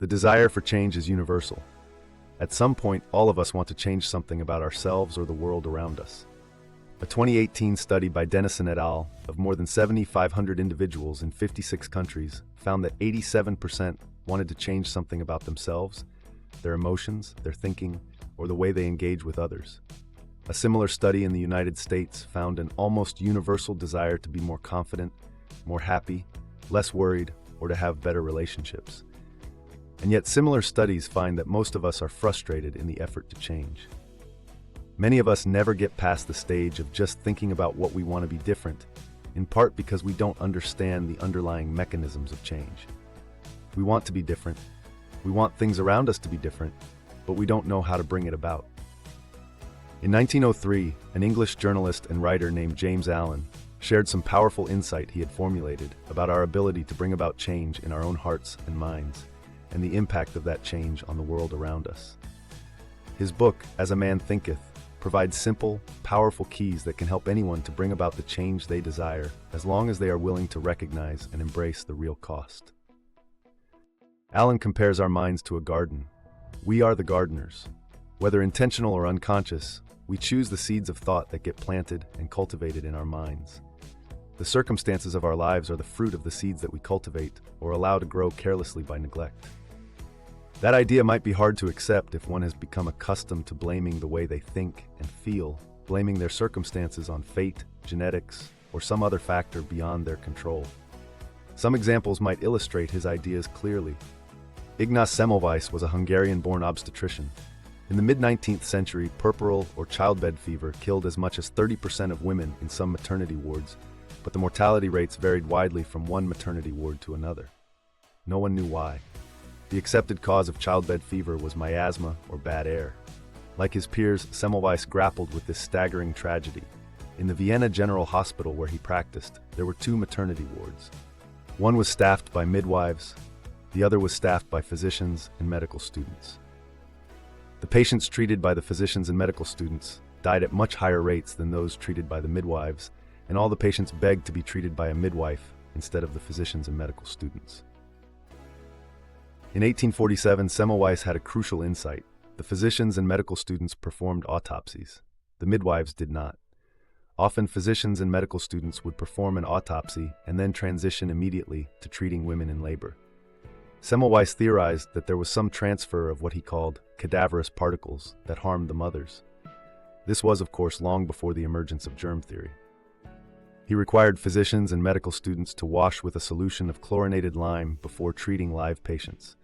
The desire for change is universal. At some point, all of us want to change something about ourselves or the world around us. A 2018 study by Dennison et al. Of more than 7,500 individuals in 56 countries found that 87% wanted to change something about themselves, their emotions, their thinking, or the way they engage with others. A similar study in the United States found an almost universal desire to be more confident, more happy, less worried, or to have better relationships. And yet similar studies find that most of us are frustrated in the effort to change. Many of us never get past the stage of just thinking about what we want to be different, in part because we don't understand the underlying mechanisms of change. We want to be different. We want things around us to be different, but we don't know how to bring it about. In 1903, an English journalist and writer named James Allen shared some powerful insight he had formulated about our ability to bring about change in our own hearts and minds, and the impact of that change on the world around us. His book, As a Man Thinketh, provides simple, powerful keys that can help anyone to bring about the change they desire, as long as they are willing to recognize and embrace the real cost. Allen compares our minds to a garden. We are the gardeners. Whether intentional or unconscious, we choose the seeds of thought that get planted and cultivated in our minds. The circumstances of our lives are the fruit of the seeds that we cultivate or allow to grow carelessly by neglect. That idea might be hard to accept if one has become accustomed to blaming the way they think and feel, blaming their circumstances on fate, genetics, or some other factor beyond their control. Some examples might illustrate his ideas clearly. Ignaz Semmelweis was a Hungarian-born obstetrician. In the mid-19th century, puerperal or childbed fever killed as much as 30% of women in some maternity wards, but the mortality rates varied widely from one maternity ward to another. No one knew why. The accepted cause of childbed fever was miasma or bad air. Like his peers, Semmelweis grappled with this staggering tragedy. In the Vienna General Hospital where he practiced, there were two maternity wards. One was staffed by midwives, the other was staffed by physicians and medical students. The patients treated by the physicians and medical students died at much higher rates than those treated by the midwives, and all the patients begged to be treated by a midwife instead of the physicians and medical students. In 1847, Semmelweis had a crucial insight. The physicians and medical students performed autopsies. The midwives did not. Often, physicians and medical students would perform an autopsy and then transition immediately to treating women in labor. Semmelweis theorized that there was some transfer of what he called cadaverous particles that harmed the mothers. This was, of course, long before the emergence of germ theory. He required physicians and medical students to wash with a solution of chlorinated lime before treating live patients.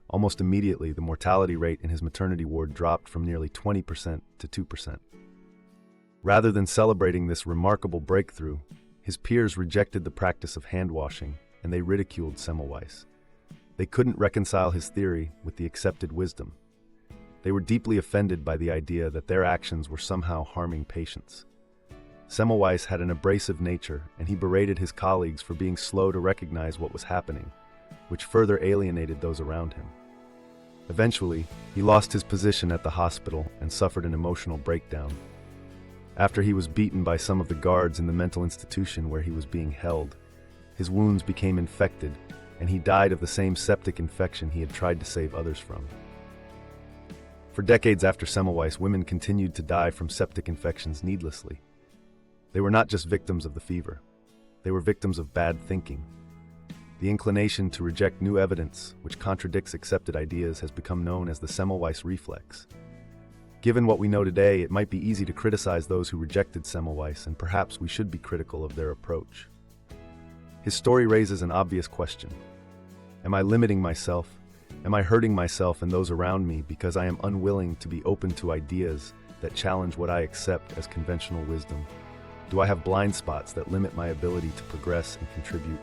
Almost immediately, the mortality rate in his maternity ward dropped from nearly 20% to 2%. Rather than celebrating this remarkable breakthrough, his peers rejected the practice of hand washing, and they ridiculed Semmelweis. They couldn't reconcile his theory with the accepted wisdom. They were deeply offended by the idea that their actions were somehow harming patients. Semmelweis had an abrasive nature, and he berated his colleagues for being slow to recognize what was happening, which further alienated those around him. Eventually, he lost his position at the hospital and suffered an emotional breakdown. After he was beaten by some of the guards in the mental institution where he was being held, his wounds became infected, and he died of the same septic infection he had tried to save others from. For decades after Semmelweis, women continued to die from septic infections needlessly. They were not just victims of the fever. They were victims of bad thinking. The inclination to reject new evidence, which contradicts accepted ideas, has become known as the Semmelweis reflex. Given what we know today, it might be easy to criticize those who rejected Semmelweis, and perhaps we should be critical of their approach. His story raises an obvious question. Am I limiting myself? Am I hurting myself and those around me because I am unwilling to be open to ideas that challenge what I accept as conventional wisdom? Do I have blind spots that limit my ability to progress and contribute?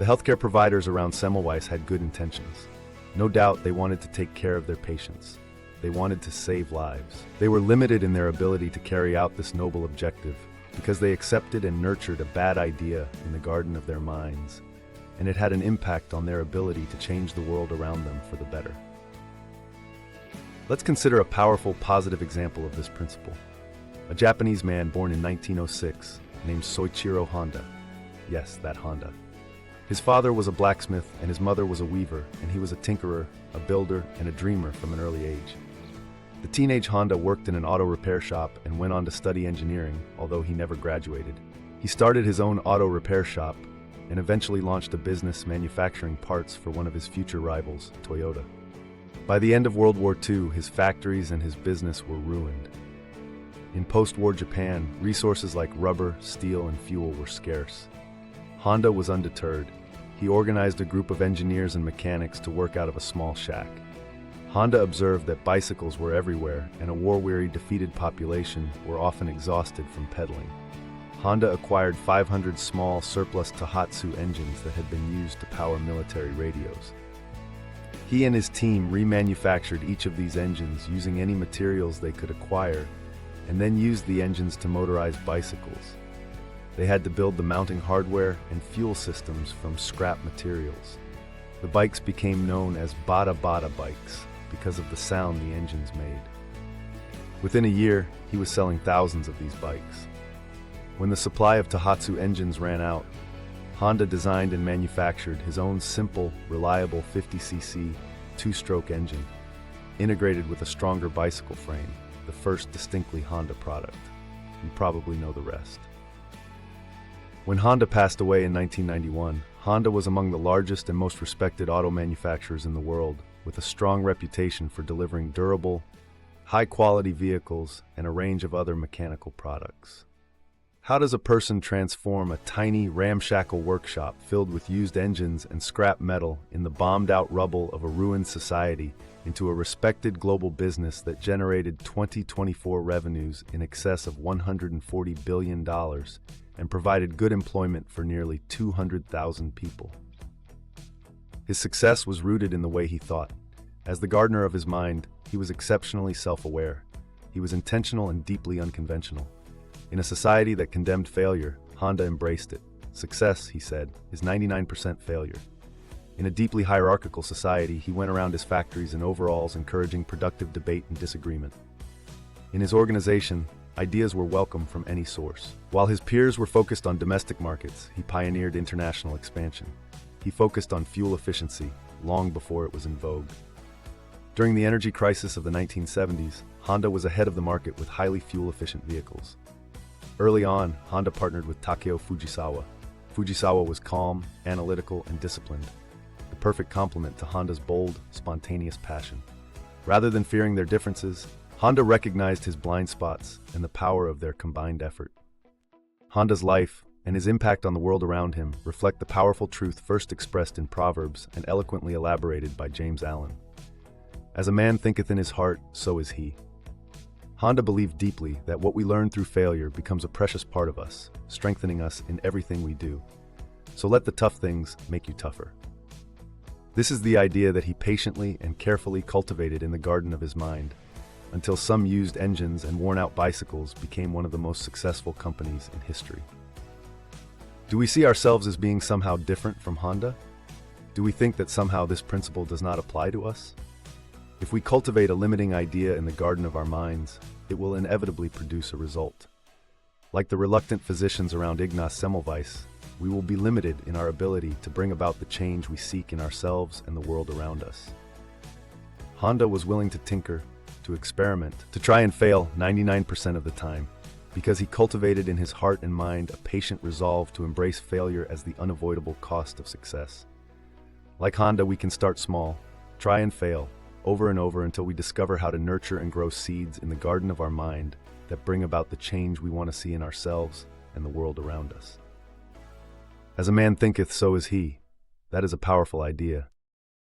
The healthcare providers around Semmelweis had good intentions. No doubt they wanted to take care of their patients. They wanted to save lives. They were limited in their ability to carry out this noble objective because they accepted and nurtured a bad idea in the garden of their minds, and it had an impact on their ability to change the world around them for the better. Let's consider a powerful, positive example of this principle. A Japanese man born in 1906 named Soichiro Honda. Yes, that Honda. His father was a blacksmith and his mother was a weaver, and he was a tinkerer, a builder, and a dreamer from an early age. The teenage Honda worked in an auto repair shop and went on to study engineering, although he never graduated. He started his own auto repair shop and eventually launched a business manufacturing parts for one of his future rivals, Toyota. By the end of World War II, his factories and his business were ruined. In post-war Japan, resources like rubber, steel, and fuel were scarce. Honda was undeterred. He organized a group of engineers and mechanics to work out of a small shack. Honda observed that bicycles were everywhere, and a war-weary, defeated population were often exhausted from pedaling. Honda acquired 500 small, surplus Tohatsu engines that had been used to power military radios. He and his team remanufactured each of these engines using any materials they could acquire, and then used the engines to motorize bicycles. They had to build the mounting hardware and fuel systems from scrap materials. The bikes became known as Bada Bada bikes because of the sound the engines made. Within a year, he was selling thousands of these bikes. When the supply of Tohatsu engines ran out, Honda designed and manufactured his own simple, reliable 50cc two-stroke engine, integrated with a stronger bicycle frame, the first distinctly Honda product. You probably know the rest. When Honda passed away in 1991, Honda was among the largest and most respected auto manufacturers in the world, with a strong reputation for delivering durable, high-quality vehicles and a range of other mechanical products. How does a person transform a tiny, ramshackle workshop filled with used engines and scrap metal in the bombed-out rubble of a ruined society into a respected global business that generated 2024 revenues in excess of $140 billion and provided good employment for nearly 200,000 people? His success was rooted in the way he thought. As the gardener of his mind, he was exceptionally self-aware. He was intentional and deeply unconventional. In a society that condemned failure, Honda embraced it. Success, he said, is 99% failure. In a deeply hierarchical society, he went around his factories in overalls, encouraging productive debate and disagreement. In his organization, ideas were welcome from any source. While his peers were focused on domestic markets, he pioneered international expansion. He focused on fuel efficiency long before it was in vogue. During the energy crisis of the 1970s, Honda was ahead of the market with highly fuel-efficient vehicles. Early on, Honda partnered with Takeo Fujisawa. Fujisawa was calm, analytical, and disciplined, the perfect complement to Honda's bold, spontaneous passion. Rather than fearing their differences, Honda recognized his blind spots and the power of their combined effort. Honda's life and his impact on the world around him reflect the powerful truth first expressed in Proverbs and eloquently elaborated by James Allen. As a man thinketh in his heart, so is he. Honda believed deeply that what we learn through failure becomes a precious part of us, strengthening us in everything we do. So let the tough things make you tougher. This is the idea that he patiently and carefully cultivated in the garden of his mind, until some used engines and worn-out bicycles became one of the most successful companies in history. Do we see ourselves as being somehow different from Honda? Do we think that somehow this principle does not apply to us? If we cultivate a limiting idea in the garden of our minds, it will inevitably produce a result. Like the reluctant physicians around Ignaz Semmelweis, we will be limited in our ability to bring about the change we seek in ourselves and the world around us. Honda was willing to tinker, to experiment, to try and fail 99% of the time, because he cultivated in his heart and mind a patient resolve to embrace failure as the unavoidable cost of success. Like Honda, we can start small, try and fail, over and over until we discover how to nurture and grow seeds in the garden of our mind that bring about the change we want to see in ourselves and the world around us. As a man thinketh, so is he. That is a powerful idea.